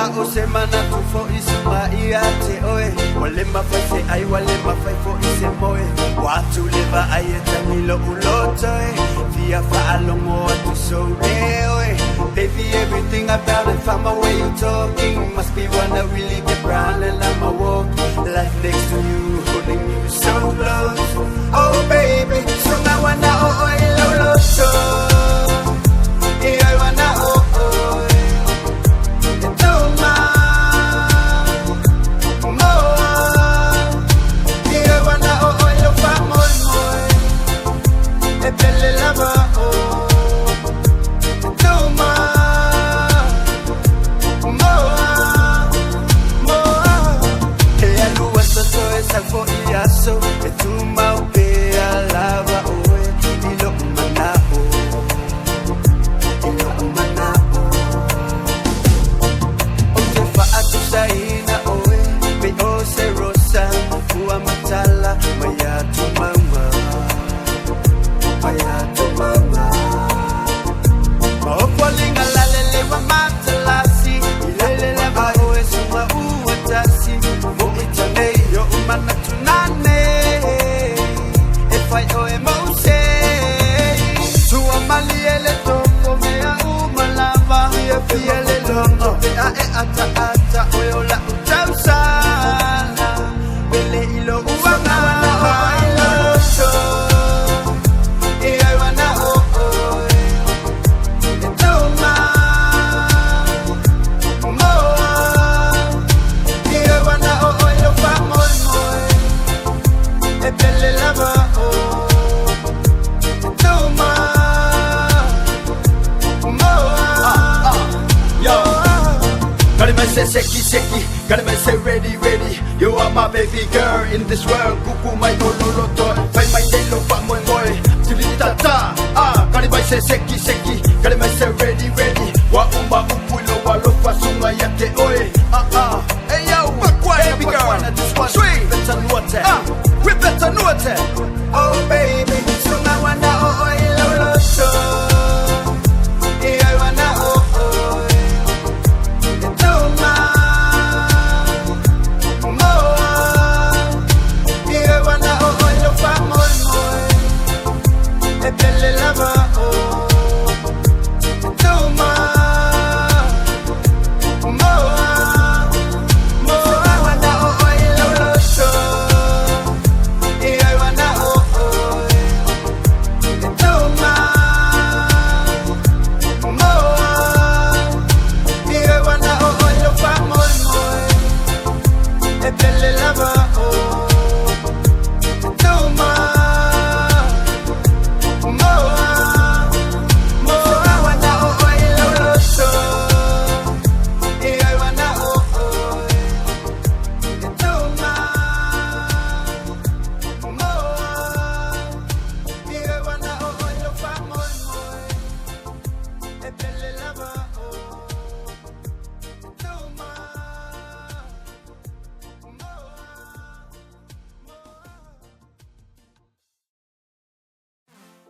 o se mana tu fo isuma ia te oe. Wale mawhai se ai wale mawhai fo i se moe. Watu lewa ai e tamilo uloto e. Fia whaalongo atu so re oe. Baby, everything about it from the way you talking must be one that really get brown and I'm a walk. Life next to you, holding you so close. Oh baby, so now I know oh lo lo so. I wanna oh oh. So tu mau pe alava oe ilo mana o o te fa atu saina oe me o se rosa ua matala maya tu mama ma o kwalinga la lele wa matalasi ilele la ba oe suma ua tasi mo itane yo umana tunane fai o emose tu amali ele toko mea umalava ia fiele longo te a e ata o la utausana bele ilo uanga ilo so e ai wana o e toma e ai wana o ilo famol moe e bele lava Seki, gotta me say ready. You are my baby girl in this world. Kuku mai ololoto, fai mai delo pa moi. Tilitata, gotta me say seki, gotta me say ready. Wa umba upulo wa lofa sunga yake oe.